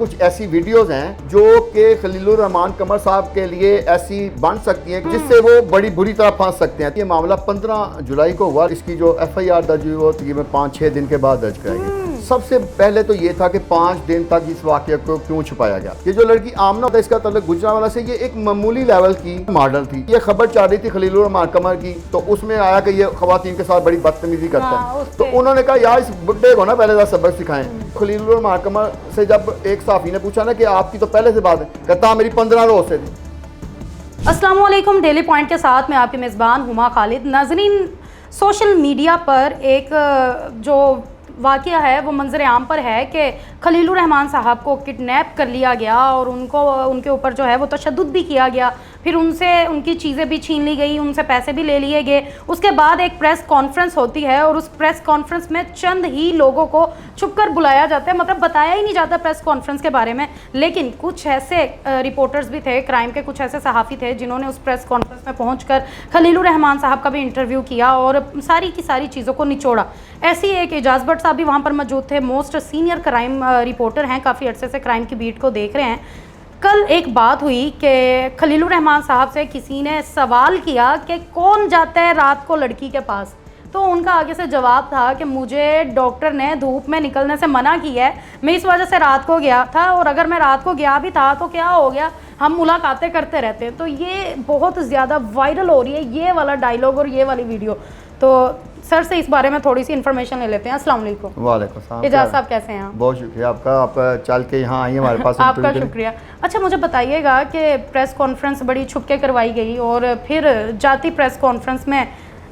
कुछ ऐसी वीडियोस हैं जो कि खलीलुर रहमान कमर साहब के लिए ऐसी बन सकती हैं जिससे वो बड़ी बुरी तरह फंस सकते हैं। ये मामला 15 जुलाई को हुआ। इसकी जो FIR दर्ज हुई वो तकरीबन 5-6 दिन के बाद दर्ज कराई गई। सबसे पहले तो ये था कि 5 दिन तक इस वाक़े को क्यों छुपाया गया। ये जो लड़की आमना था इसका ताल्लुक गुजरांवाला से, ये एक मामूली लेवल की मॉडल थी। ये खबर चल रही थी खलीलुर रहमान कमर की, तो उसमें आया कि ये खवातीन के साथ बड़ी बदतमीजी करता है। तो उन्होंने कहा यार इस बुड्ढे को ना पहले सबक सिखाएं। खलीलुर रहमान कमर से जब एक सहाफ़ी ने पूछा ना कि आपकी तो पहले से बात है, कहता मेरी 15 रोज से थी। अस्सलाम वालेकुम, डेली पॉइंट के साथ मैं आपकी मेज़बान हुमा खालिद। नाज़रीन, सोशल मीडिया पर एक जो वाक़या है वो मंजर आम पर है कि खलीलुर रहमान साहब को किडनैप कर लिया गया और उनके ऊपर जो है वो तशद्दुद भी किया गया। फिर उनसे उनकी चीज़ें भी छीन ली गई, उनसे पैसे भी ले लिए गए। उसके बाद एक प्रेस कॉन्फ्रेंस होती है और उस प्रेस कॉन्फ्रेंस में चंद ही लोगों को छुपकर बुलाया जाता है, मतलब बताया ही नहीं जाता प्रेस कॉन्फ्रेंस के बारे में। लेकिन कुछ ऐसे रिपोर्टर्स भी थे, क्राइम के कुछ ऐसे सहाफ़ी थे जिन्होंने उस प्रेस कॉन्फ्रेंस में पहुँच खलीलुर रहमान साहब का भी इंटरव्यू किया और सारी की सारी चीज़ों को निचोड़ा। ऐसी एक एजाज भट्ट साहब भी वहाँ पर मौजूद थे, मोस्ट सीनियर क्राइम रिपोर्टर हैं, काफ़ी अर्से से क्राइम की बीट को देख रहे हैं। कल एक बात हुई कि खलीलुर रहमान साहब से किसी ने सवाल किया कि कौन जाता है रात को लड़की के पास, तो उनका आगे से जवाब था कि मुझे डॉक्टर ने धूप में निकलने से मना किया है, मैं इस वजह से रात को गया था, और अगर मैं रात को गया भी था तो क्या हो गया, हम मुलाकातें करते रहते हैं। तो ये बहुत ज़्यादा वायरल हो रही है ये वाला डायलॉग और ये वाली वीडियो। तो सर से इस बारे में थोड़ी सी इन्फॉर्मेशन ले लेते हैं। अस्सलाम वालेकुम। वालेकुम सलाम। एजाज साहब कैसे हैं आप? बहुत शुक्रिया आपका, आप चल के यहाँ आई हमारे पास। आपका शुक्रिया। अच्छा, मुझे बताइएगा कि प्रेस कॉन्फ्रेंस बड़ी छुप के करवाई गई और फिर जाती प्रेस कॉन्फ्रेंस में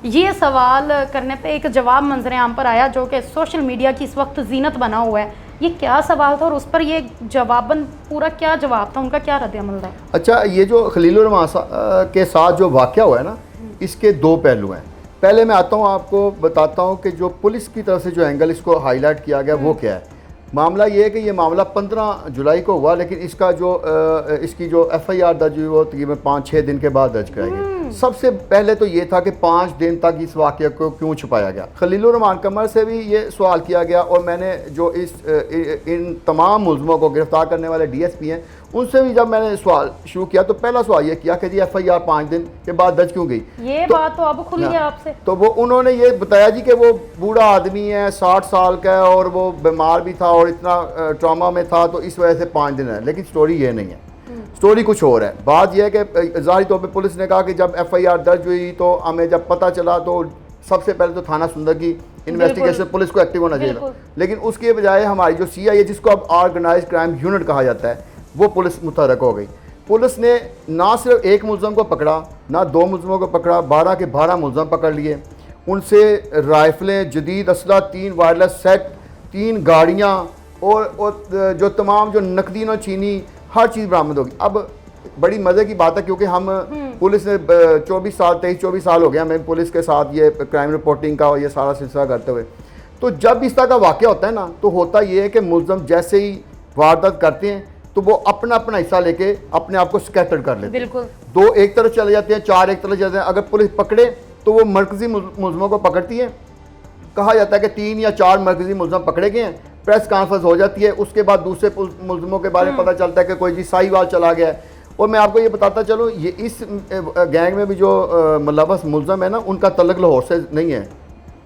ये सवाल करने पे एक जवाब मंजर आम पर आया जो कि सोशल मीडिया की इस वक्त जीनत बना हुआ है। ये क्या सवाल था और उस पर ये जवाबन पूरा क्या जवाब था, उनका क्या रद्द-ए-अमल था? अच्छा, ये जो खलीलुर रहमान के साथ जो वाक़या हुआ है ना, इसके दो पहलू हैं। पहले मैं आता हूँ, आपको बताता हूँ कि जो पुलिस की तरफ से जो एंगल इसको हाईलाइट किया गया वो क्या है। मामला ये है कि ये मामला 15 जुलाई को हुआ, लेकिन इसका जो इसकी जो FIR दर्ज हुई वो तकरीबन 5-6 दिन के बाद दर्ज कराई गई। सबसे पहले तो ये था कि 5 दिन तक इस वाक़े को क्यों छुपाया गया। खलीलुर रहमान कमर से भी ये सवाल किया गया और मैंने जो इन तमाम मुलज़मों को गिरफ्तार करने वाले DSP हैं उनसे भी जब मैंने सवाल शुरू किया तो पहला सवाल ये किया कि जी FIR 5 दिन के बाद दर्ज क्यों गई। ये बात तो अब खुल गया आपसे। तो वो उन्होंने ये बताया जी कि वो बूढ़ा आदमी है, 60 साल का है और वो बीमार भी था और इतना ट्रॉमा में था, तो इस वजह से 5 दिन है। लेकिन स्टोरी ये नहीं है, स्टोरी कुछ और है। बात यह है कि ज़ाहिर तौर पे पुलिस ने कहा कि जब FIR दर्ज हुई तो हमें जब पता चला तो सबसे पहले तो थाना सुंदर की इन्वेस्टिगेशन पुलिस को एक्टिव होना चाहिए, लेकिन उसके बजाय हमारी जो CI जिसको अब ऑर्गेनाइज्ड क्राइम यूनिट कहा जाता है वो पुलिस मुतहरक हो गई। पुलिस ने ना सिर्फ एक मुलज़म को पकड़ा, ना 2 मुलज़मों को पकड़ा, 12 के 12 मुलज़म पकड़ लिए। उनसे राइफलें, जदीद असला, 3 वायरलेस सेट, 3 गाड़ियाँ और जो तमाम जो नकदी और चीनी हर चीज़ बरामद होगी। अब बड़ी मज़े की बात है क्योंकि हम पुलिस ने 23-24 साल हो गया हमें पुलिस के साथ ये क्राइम रिपोर्टिंग का ये सारा सिलसिला करते हुए। तो जब इस तरह का वाक़या होता है ना, तो होता ये है कि मुलज़म जैसे ही वारदात करते हैं तो वो अपना अपना हिस्सा लेके अपने आप को स्कैटर कर लेते हैं। 2 एक तरफ चले जाते हैं, 4 एक तरफ जाते हैं। अगर पुलिस पकड़े तो वो मरकज़ी मुलज़मों को पकड़ती है। कहा जाता है कि 3 या 4 मरकज़ी मुलज़म पकड़े गए हैं, प्रेस कॉन्फ्रेंस हो जाती है, उसके बाद दूसरे मुलज़मों के बारे में पता चलता है कि कोई जी साहिवाल चला गया है। और मैं आपको ये बताता चलूँ, ये इस गैंग में भी जो मुलव्वस मुलज़म है ना, उनका तल्लुक़ लाहौर से नहीं है।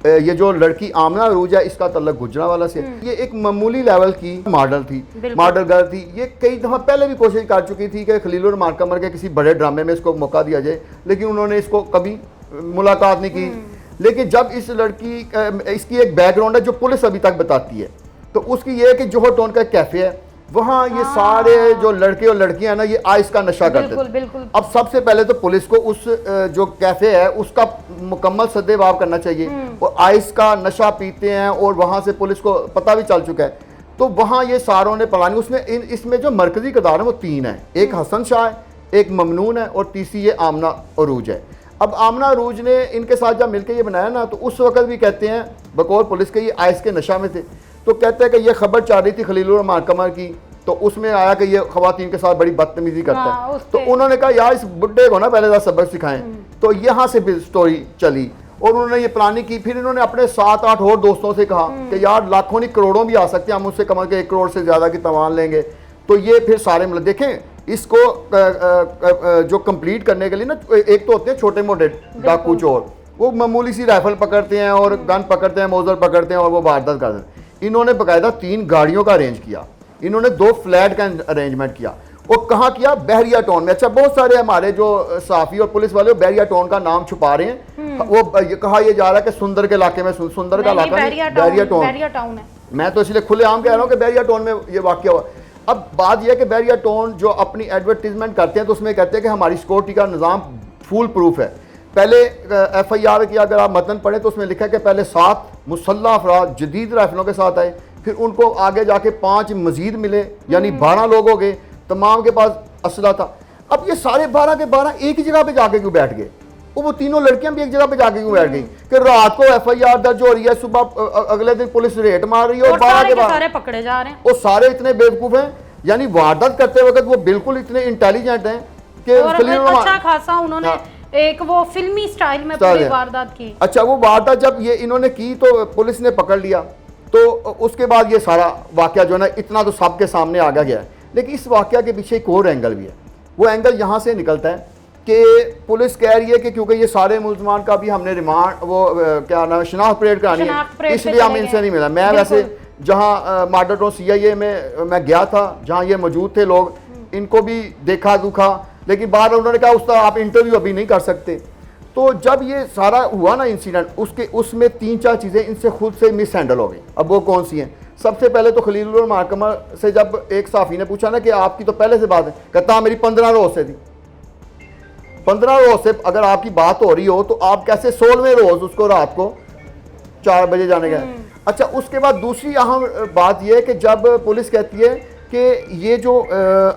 ये जो लड़की आमना अरूज है इसका तल्लुक़ गुजरांवाला से। ये एक मामूली लेवल की मॉडल थी, मॉडल गर्ल थी। ये कई दफ़ा पहले भी कोशिश कर चुकी थी कि खलीलुर रहमान कमर के किसी बड़े ड्रामे में इसको मौका दिया जाए, लेकिन उन्होंने इसको कभी मुलाकात नहीं की। लेकिन जब इस लड़की इसकी एक बैकग्राउंड है जो पुलिस अभी तक बताती है, तो उसकी ये है कि जोहर टाउन का एक कैफ़े है, वहाँ ये सारे जो लड़के और लड़कियां हैं ना, ये आइस का नशा करते थे। अब सबसे पहले तो पुलिस को उस जो कैफे है उसका मुकम्मल सद्देवाब करना चाहिए। और आइस का नशा पीते हैं और वहाँ से पुलिस को पता भी चल चुका है, तो वहाँ ये सारों ने प्लानिंग, उसमें इसमें जो मरकजी किरदार है वो 3 है। एक हसन शाह है, एक ममनून है और तीसरी ये आमना अरूज है। अब आमना अरूज ने इनके साथ जब मिलकर ये बनाया ना, तो उस वक्त भी कहते हैं बकौल पुलिस के ये आइस के नशा में थे। तो कहते हैं कि ये खबर चल रही थी खलीलुर रहमान कमर की, तो उसमें आया कि ये खवातीन के साथ बड़ी बदतमीजी करता है। तो उन्होंने कहा यार इस बुड्ढे को ना पहले सबक सिखाएं। तो यहाँ से भी स्टोरी चली और उन्होंने ये प्लानिंग की। फिर इन्होंने अपने 7-8 और दोस्तों से कहा कि यार लाखों नहीं करोड़ों भी आ सकते हैं, हम उससे कम के 1 करोड़ से ज़्यादा की तवान लेंगे। तो ये फिर सारे मतलब देखें इसको जो कंप्लीट करने के लिए ना, एक तो होते हैं छोटे मोटे डाकू चोर, वो मामूली सी राइफल पकड़ते हैं और गन पकड़ते हैं, मौजर पकड़ते हैं और वो वारदात करते हैं। इन्होंने बाकायदा 3 गाड़ियों का अरेंज किया, इन्होंने 2 फ्लैट का अरेंजमेंट किया। और कहाँ किया? बहरिया टाउन में। अच्छा, बहुत सारे हमारे जो सहाफ़ी और पुलिस वाले बहरिया टाउन का नाम छुपा रहे हैं। वो कहा यह जा रहा है कि सुंदर के इलाके में, सुंदर का इलाका बहरिया टाउन है। मैं तो इसलिए खुलेआम कह रहा हूँ कि बहरिया टाउन में ये वाक़या हुआ। अब बात यह है कि बहरिया टाउन जो अपनी एडवर्टीजमेंट करते हैं तो उसमें कहते हैं कि हमारी सिक्योरिटी का निज़ाम फुल प्रूफ है। पहले FIR की अगर आप मतन पढ़ें तो उसमें लिखा है कि पहले 7 मुसल्लह अफराद जदीद राइफलों के साथ आए, फिर उनको आगे जाके 5 मजीद मिले, यानी 12 लोग हो गए, तमाम के पास असला था। अब ये सारे 12 के 12 एक ही जगह पे जाके क्यों बैठ गए? वो तीनों लड़कियां भी एक जगह पे जाके क्यों बैठ गई कि रात को FIR दर्ज हो रही है, सुबह अगले दिन पुलिस रेड मार रही है और 12 के 12 सारे पकड़े जा रहे हैं। वो सारे इतने बेवकूफ हैं, यानी वारदात करते वक्त वो बिल्कुल इतने इंटेलिजेंट हैं कि अच्छा खासा उन्होंने एक वो फिल्मी स्टाइल में पूरी वारदात की। अच्छा, वो वारदात जब ये इन्होंने की तो पुलिस ने पकड़ लिया, तो उसके बाद ये सारा वाकया जो है ना, इतना तो सबके सामने आ गया है। लेकिन इस वाकया के पीछे एक और एंगल भी है। वो एंगल यहाँ से निकलता है कि पुलिस कह रही है कि क्योंकि ये सारे मुलजमान का भी हमने रिमांड क्या नाम शनाख्त परेड करानी है, इसलिए हम इनसे नहीं मिला। मैं वैसे जहाँ मॉडल CIA में मैं गया था, जहाँ ये मौजूद थे लोग, इनको भी देखा दुखा, लेकिन बाहर उन्होंने कहा उसका आप इंटरव्यू अभी नहीं कर सकते। तो जब ये सारा हुआ ना इंसिडेंट, उसमें 3-4 चीज़ें इनसे खुद से मिस हैंडल हो गई। अब वो कौन सी हैं? सबसे पहले तो खलीलुर रहमान कमर से जब एक साफ़ी ने पूछा ना कि आपकी तो पहले से बात है, कहता मेरी 15 रोज़ से थी। 15 रोज़ से अगर आपकी बात हो रही हो तो आप कैसे 16वें रोज़ उसको रात को 4 बजे जाने गए? अच्छा, उसके बाद दूसरी अहम बात यह है कि जब पुलिस कहती है कि ये जो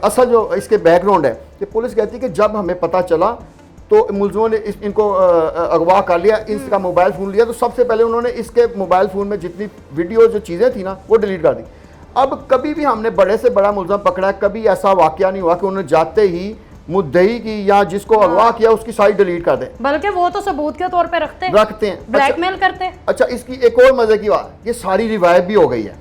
असल जो इसके बैकग्राउंड है, कि पुलिस कहती है कि जब हमें पता चला तो मुलजमों ने इनको अगवा कर लिया, इसका मोबाइल फ़ोन लिया, तो सबसे पहले उन्होंने इसके मोबाइल फ़ोन में जितनी वीडियो जो चीज़ें थी ना वो डिलीट कर दी। अब कभी भी हमने बड़े से बड़ा मुलजम पकड़ा है, कभी ऐसा वाकया नहीं हुआ कि उन्होंने जाते ही मुद्दई की या जिसको अगवा किया उसकी साइट डिलीट कर दें, बल्कि वो तो सबूत के तौर पे रखते हैं, ब्लैकमेल करते हैं। अच्छा, इसकी एक और मजे की बात, ये सारी रिवायत भी हो गई है।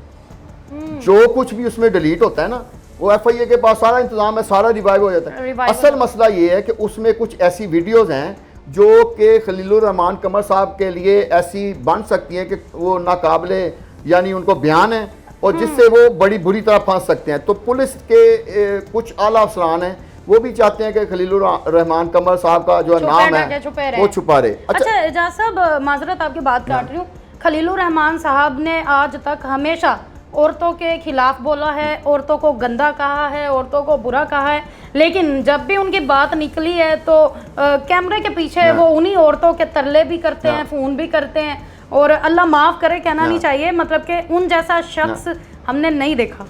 जो कुछ भी उसमें डिलीट होता है ना, वो FIA के पास सारा इंतजाम है, सारा रिवाइव हो जाता है। असल मसला ये है कि उसमें कुछ ऐसी वीडियोस हैं जो कि खलीलुर रहमान कमर साहब के लिए ऐसी बन सकती हैं कि वो नाकाबिले यानी उनको बयान है और जिससे वो बड़ी बुरी तरह फंस सकते हैं। तो पुलिस के कुछ आला अफसरान हैं, वो भी चाहते हैं कि खलीलुर रहमान कमर साहब का जो नाम है वो छुपा रहे। अच्छा एजाज साहब, माजरत आपकी बात काट रही हूँ, खलीलुर रहमान साहब ने आज तक हमेशा औरतों के खिलाफ बोला है, औरतों को गंदा कहा है, औरतों को बुरा कहा है, लेकिन जब भी उनकी बात निकली है तो कैमरे के पीछे वो उन्हीं औरतों के तरले भी करते हैं, फ़ोन भी करते हैं, और अल्लाह माफ़ करे कहना नहीं चाहिए, मतलब कि उन जैसा शख्स हमने नहीं देखा।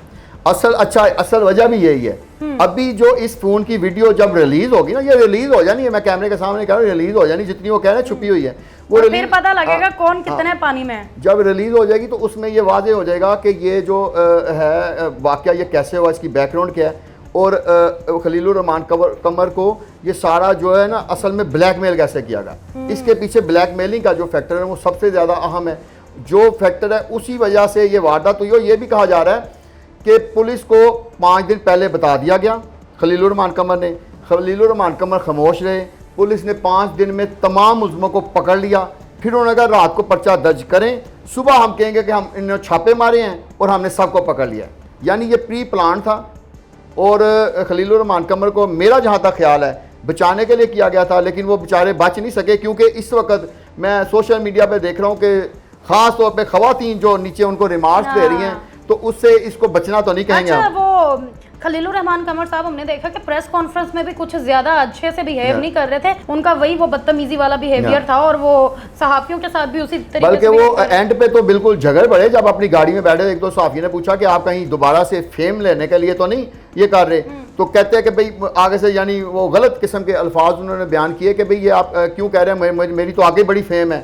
असल वजह भी यही है। अभी जो इस फोन की वीडियो जब रिलीज होगी ना, ये रिलीज हो जानी है, मैं कैमरे के सामने कह रहा हूँ, रिलीज हो जानी, जितनी वो कह रहे हैं छुपी हुई है वो फिर पता लगेगा कौन कितने पानी में है। जब रिलीज हो जाएगी तो उसमें ये वाजे हो जाएगा कि ये जो है वाकया ये कैसे हुआ, इसकी बैकग्राउंड क्या है, और खलीलुर रहमान कमर को ये सारा जो है ना असल में ब्लैकमेल कैसे किया गया। इसके पीछे ब्लैकमेलिंग का जो फैक्टर है वो सबसे ज़्यादा अहम है। जो फैक्टर है उसी वजह से ये वारदात हुई। और ये भी कहा जा रहा है कि पुलिस को 5 दिन पहले बता दिया गया खलीलुर रहमान कमर ने। खलीलुर रहमान कमर खामोश रहे, पुलिस ने 5 दिन में तमाम मुलज़मों को पकड़ लिया। फिर उन्होंने कहा रात को पर्चा दर्ज करें, सुबह हम कहेंगे कि हम इन्होंने छापे मारे हैं और हमने सबको पकड़ लिया। यानी ये प्री प्लान था और खलीलुर रहमान कमर को मेरा जहाँ तक ख्याल है बचाने के लिए किया गया था, लेकिन वो बेचारे बच नहीं सके, क्योंकि इस वक्त मैं सोशल मीडिया पर देख रहा हूँ कि ख़ास तौर पर ख़वातीन जो नीचे उनको रिमार्क्स दे रही हैं, तो उससे इसको बचना तो नहीं कहेंगे। अच्छा, वो खलीलुर रहमान कमर साहब हमने देखा कि प्रेस कॉन्फ्रेंस में भी कुछ ज्यादा अच्छे से बिहेव नहीं कर रहे थे, उनका वही वो बदतमीजी वाला बिहेवियर था और वो सहाफियों के साथ भी उसी तरीके बल्कि वो एंड पे तो बिल्कुल झगड़ पड़े। जब अपनी गाड़ी में बैठे एक दो सहाफी ने पूछा कि आप कहीं दोबारा से फेम लेने के लिए तो नहीं ये कर रहे, तो कहते हैं कि भाई आगे से, यानी वो गलत किस्म के अल्फाज उन्होंने बयान किए कि भाई ये आप क्यों कह रहे हैं, मेरी तो आगे बड़ी फेम है।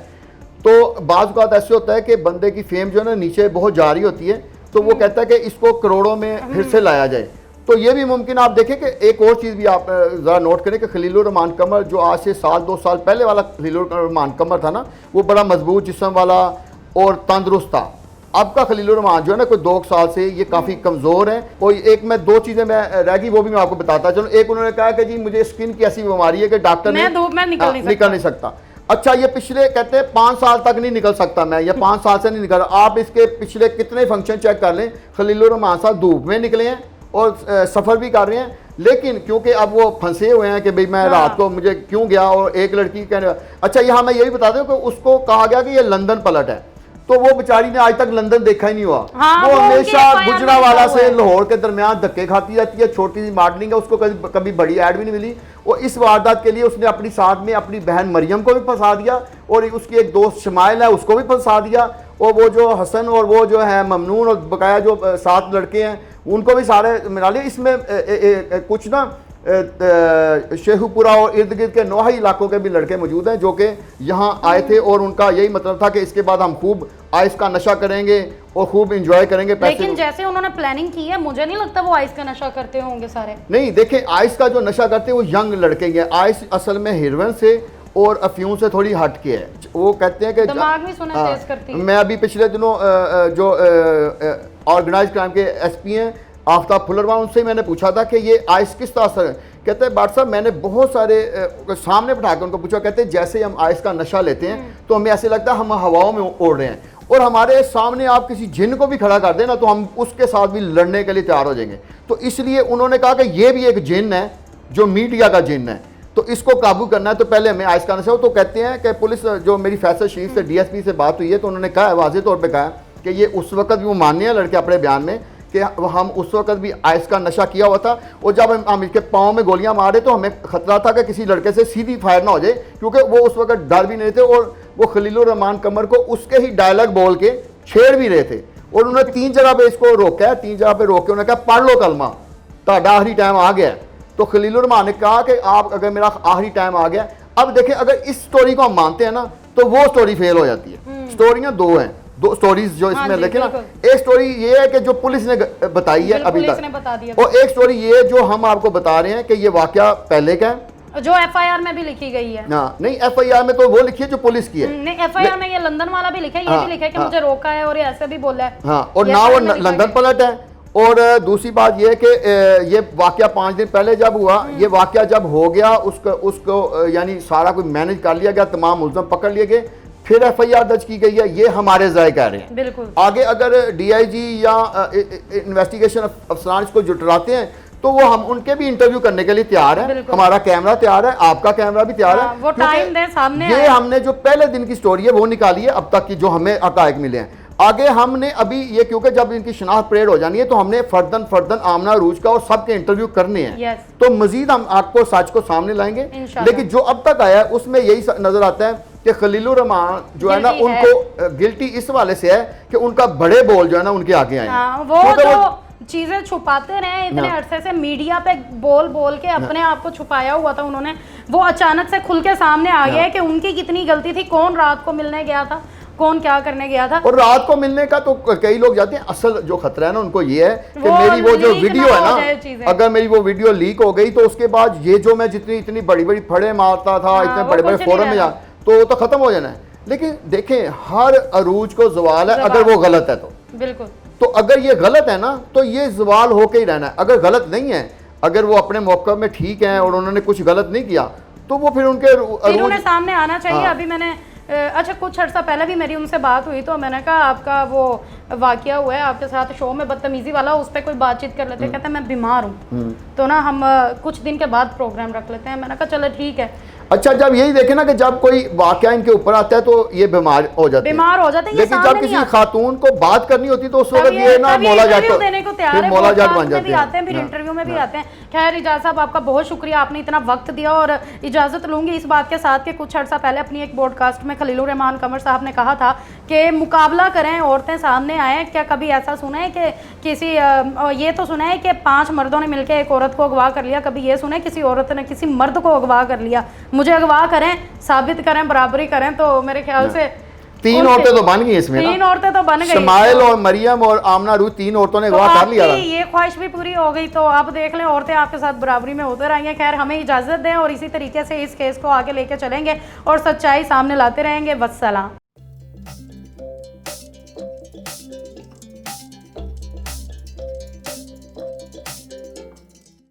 तो बाज़ औक़ात ऐसे होता है कि बंदे की फेम जो है ना नीचे बहुत जा रही होती है, तो वो कहता है कि इसको करोड़ों में फिर से लाया जाए। तो ये भी मुमकिन। आप देखें कि एक और चीज़ भी आप ज़रा नोट करें कि खलीलुर रहमान कमर जो आज से 1-2 साल पहले वाला खलीलुर रहमान कमर था ना, वो बड़ा मजबूत जिस्म वाला और तंदुरुस्त था। आपका खलीलुर रहमान जो है ना कोई 2 साल से ये काफ़ी कमज़ोर है। कोई एक मैं 2 चीज़ें मैं रह गई वो भी मैं आपको बताता चलो। एक उन्होंने कहा कि जी मुझे स्किन की ऐसी बीमारी है कि डॉक्टर ने धूप में निकल नहीं सकता। अच्छा, ये पिछले कहते हैं 5 साल तक नहीं निकल सकता मैं, या 5 साल से नहीं निकल। आप इसके पिछले कितने फंक्शन चेक कर लें, खलीलुर रहमान साहब धूप में निकले हैं और सफ़र भी कर रहे हैं, लेकिन क्योंकि अब वो फंसे हुए हैं कि भाई मैं रात को मुझे क्यों गया, और एक लड़की कहने। अच्छा, यहाँ मैं ये भी बता दूं कि उसको कहा गया कि ये लंदन पलट है, तो वो बेचारी ने आज तक लंदन देखा ही नहीं हुआ। हाँ, वो हमेशा गुजरावाला से लाहौर के दरमियान धक्के खाती रहती है। छोटी सी मॉडलिंग है, उसको कभी बड़ी ऐड भी नहीं मिली। वो इस वारदात के लिए उसने अपनी साथ में अपनी बहन मरियम को भी फंसा दिया, और उसकी एक दोस्त शमाइल है उसको भी फंसा दिया, और वो जो हसन और वो जो है ममनून और बकाया जो 7 लड़के हैं उनको भी सारे मिला लिए। इसमें कुछ ना शेखुपुरा और इर्द गिर्द के नोहा इलाकों के भी लड़के मौजूद हैं जो कि यहाँ आए थे, और उनका यही मतलब था कि इसके बाद हम खूब आइस का नशा करेंगे और खूब इंजॉय करेंगे। लेकिन जैसे उन्होंने प्लानिंग की है, मुझे नहीं लगता वो आइस का नशा करते होंगे सारे। नहीं, देखें, आइस का जो नशा करते हैं वो यंग लड़के हैं। आइस असल में हेरोइन से और अफ्यूम से थोड़ी हट के है। वो कहते हैं कि दिमाग भी सुना तेज करती है। मैं अभी पिछले दिनों जो ऑर्गेनाइज क्राइम के एसपी हैं आफ्ताब फुलरवान, उनसे मैंने पूछा था कि ये आइस किस तरह से। कहते हैं बाट साहब मैंने बहुत सारे सामने बिठा कर उनको पूछा, कहते हैं जैसे हम आइस का नशा लेते हैं तो हमें ऐसे लगता है हम हवाओं में उड़ रहे हैं, और हमारे सामने आप किसी जिन को भी खड़ा कर देना तो हम उसके साथ भी लड़ने के लिए तैयार हो जाएंगे। तो इसलिए उन्होंने कहा कि ये भी एक जिन है जो मीडिया का जिन है, तो इसको काबू करना है तो पहले हमें आइस का नशा हो। तो कहते हैं कि पुलिस जो मेरी फैसल शरीफ से डीएसपी से बात हुई है तो उन्होंने कहा है, वाज़ेह तौर पे कहा कि ये उस वक्त भी वो मानने हैं लड़के अपने बयान में कि हम उस वक्त भी आइस का नशा किया हुआ था, और जब हम इसके पाँव में गोलियां मारे तो हमें खतरा था कि किसी लड़के से सीधी फायर ना हो जाए, क्योंकि वो उस वक्त डर भी नहीं थे, और वो खलीलुर रहमान कमर को उसके ही डायलॉग बोल के छेड़ भी रहे थे। और उन्होंने 3 जगह पे इसको रोका है, 3 जगह पे रोक के उन्होंने कहा पढ़ लो कलमा, ताड़ा आखिरी टाइम आ गया। तो खलीलुर रहमान ने कहा कि आप अगर मेरा आखिरी टाइम आ गया। अब देखें, अगर इस स्टोरी को हम मानते हैं ना तो वो स्टोरी फेल हो जाती है। स्टोरियां 2 हैं, 2 स्टोरीज जो इसमें लिखे ना। एक स्टोरी ये है कि जो पुलिस ने बताई है अभी तक, और एक स्टोरी ये जो हम आपको बता रहे हैं कि ये वाकया पहले का है, जो एफआईआर में भी लिखी गई है ना। नहीं, एफआईआर में तो वो लिखी है जो पुलिस की है। नहीं, एफआईआर में ये लंदन वाला भी लिखा है, ये भी लिखा है कि मुझे रोका है और ये ऐसे भी बोला है। हाँ, और ना वो लंदन पलट है। और दूसरी बात ये है कि ये वाकया 5 दिन पहले जब हुआ, ये वाकया जब हो गया उसको यानी सारा कुछ मैनेज कर लिया गया, तमाम मुलज़म पकड़ लिए गए, फिर एफआईआर दर्ज की गई है। ये हमारे ज़ाय कह रहे हैं। बिल्कुल। आगे अगर डीआईजी या इन्वेस्टिगेशन अफसरान इसको जुटराते हैं तो वो हम उनके भी इंटरव्यू करने के लिए तैयार है। हमारा कैमरा तैयार है, आपका कैमरा भी तैयार है। वो टाइम दे सामने। ये हमने जो पहले दिन की स्टोरी है वो निकाली है अब तक की, जो हमें हक़ाइक़ मिले हैं। आगे हमने अभी ये, क्योंकि जब इनकी शनाख्त परेड हो जानी है तो हमने फर्दन आमना रूज का और सबके इंटरव्यू करने हैं। तो मजीद हम आपको सच को सामने लाएंगे। लेकिन जो अब तक आया है उसमें यही नजर आता है कि खलीलुर रहमान जो है ना, उनको गिल्टी इस वाले से है कि उनका बड़े बोल जो है ना उनके आगे आए। वो चीजें छुपाते रहे इतने अरसे से, मीडिया पे बोल बोल के अपने आप को छुपाया हुआ था उन्होंने, वो अचानक से खुल के सामने आ गया कि उनकी कितनी गलती थी, कौन रात को मिलने गया था, कौन क्या करने गया था। और रात को मिलने का तो कई लोग जाते हैं। असल जो खतरा है ना उनको ये है कि मेरी वो जो वीडियो है ना, अगर मेरी वो वीडियो लीक हो गई तो उसके बाद ये जो मैं जितनी इतनी बड़ी बड़ी फड़े मारता था, इतने बड़े बड़े फोरम में तो वो तो खत्म हो जाना है। लेकिन देखें, हर अरूज को जवाल है अगर वो गलत है तो। बिल्कुल। तो अगर ये गलत है ना तो ये जवाल होके ही रहना है। अगर गलत नहीं है, अगर वो अपने मौके में ठीक है और उन्होंने कुछ गलत नहीं किया तो वो फिर उनके सामने आना चाहिए। हाँ। अभी मैंने अच्छा कुछ अर्सा पहले भी मेरी उनसे बात हुई तो मैंने कहा आपका वो वाकया हुआ है आपके साथ शो में बदतमीजी वाला, उस पर कोई बातचीत कर लेते हैं। कहते हैं मैं बीमार हूँ तो ना हम कुछ दिन के बाद प्रोग्राम रख लेते हैं। मैंने कहा चलो ठीक है। अच्छा, जब यही देखे ना कि जब कोई वाकया इनके ऊपर आता है तो ये बीमार हो जाते हैं। लेकिन जब किसी खातून को बात करनी होती तो उस वक्त ये ना मौला जाट देने को तैयार है, मौला जाट बन जाते हैं, फिर इंटरव्यू में भी आते हैं। खैर इजाज़ साहब आपका बहुत शुक्रिया, आपने इतना वक्त दिया। और इजाज़त लूँगी इस बात के साथ कि कुछ अर्सा पहले अपनी एक ब्रॉडकास्ट में खलीलुर रहमान कमर साहब ने कहा था कि मुकाबला करें, औरतें सामने आएँ। क्या कभी ऐसा सुना है कि किसी ये तो सुना है कि 5 मर्दों ने मिलकर एक औरत को अगवा कर लिया, कभी ये सुना है किसी औरत ने किसी मर्द को अगवा कर लिया। मुझे अगवा करें, साबित करें, बराबरी करें, तो मेरे ख्याल से 3 औरतें तो बन गई इसमें। 3 औरतें तो बन गई, शमाइल और मरियम और आमना रूज 3 औरतों ने अगवा कर लिया। ये ख्वाहिश भी पूरी हो गई। तो आप देख लें, औरतें आपके साथ बराबरी में होते रहेंगे। खैर हमें इजाजत दें और इसी तरीके से इस केस को आगे लेके चलेंगे और सच्चाई सामने लाते रहेंगे। वस्सलाम।